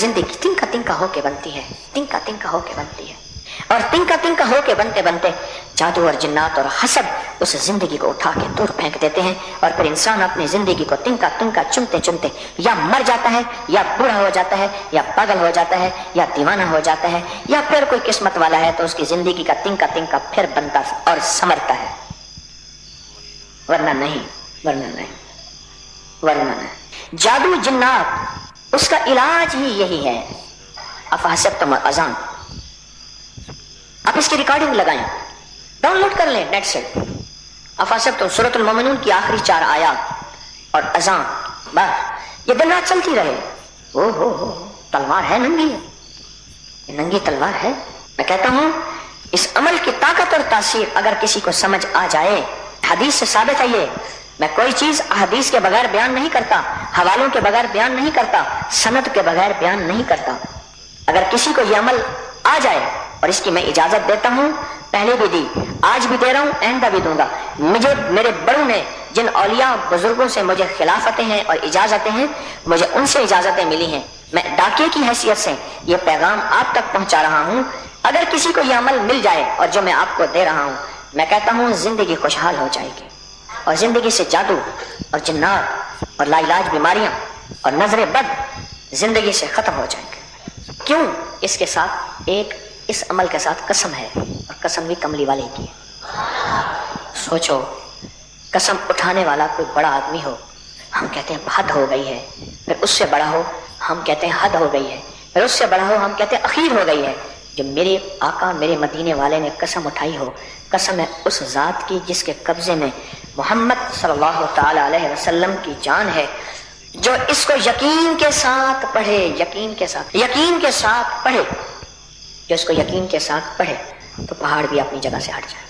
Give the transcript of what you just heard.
जिंदगी तिनका तिनका होके बनती है, तिनका तिनका होके बनती है, और तिनका तिनका होके बनते बनते जादू और जिन्नात और हसद उस जिंदगी को उठा के दूर फेंक देते हैं, और फिर इंसान अपनी जिंदगी को तिनका तिनका चुनते चुनते या मर जाता है, या बूढ़ा हो जाता है, या पागल हो जाता है, या दीवाना हो जाता है, या फिर कोई किस्मत वाला है तो उसकी जिंदगी का तिनका तिनका फिर बनता और संवरता है, वरना नहीं, वरना नहीं, वरना नहीं। जादू जिन्नात उसका इलाज ही यही है। अफहसिबतुम अज़ान, आप इसकी रिकॉर्डिंग लगाएं, डाउनलोड कर लें नेट से। अफहसिबतुम सूरतुल मोमिनून की आखिरी 4 आयत और अज़ान, बस ये दिन रात चलती रहे। ओ हो, तलवार है नंगी, ये नंगी तलवार है। मैं कहता हूं इस अमल की ताकत और तासीर अगर किसी को समझ आ जाए, हदीस से साबित है ये। मैं कोई चीज हदीस के बगैर बयान नहीं करता, हवालों के बगैर बयान नहीं करता, सनद के बगैर बयान नहीं करता। अगर किसी को ये अमल आ जाए, और इसकी मैं इजाजत देता हूं, पहले भी दी, आज भी दे रहा हूं, आइंदा भी दूंगा। मुझे मेरे बड़ों ने, जिन औलिया बुजुर्गों से मुझे खिलाफतें हैं और इजाजतें हैं, मुझे उनसे इजाजतें मिली हैं। मैं डाकिये की हैसियत से ये पैगाम आप तक पहुंचा रहा हूं। अगर किसी को यह अमल मिल जाए और जो मैं आपको दे रहा हूं, मैं कहता हूं जिंदगी खुशहाल हो जाएगी, और जिंदगी से जादू और जिन्नात और लाइलाज बीमारियां और नजरे बद जिंदगी से खत्म हो जाएंगे। क्यों? इसके साथ एक इस अमल के साथ कसम है, और कसम भी कमली वाले की है। सोचो, कसम उठाने वाला कोई बड़ा आदमी हो, हम कहते हैं हद हो गई है, फिर उससे बड़ा हो, हम कहते हैं हद हो गई है, फिर उससे बड़ा हो, हम कहते हैं अखीर हो गई है। जो मेरे आका मेरे मदीने वाले ने कसम उठाई हो, कसम है उस जात की जिसके कब्जे में मोहम्मद सल्लल्लाहु ताला अलैहि वसल्लम की जान है। जो इसको यकीन के साथ पढ़े, यकीन के साथ पढ़े, जो इसको यकीन के साथ पढ़े, तो पहाड़ भी अपनी जगह से हट जाए।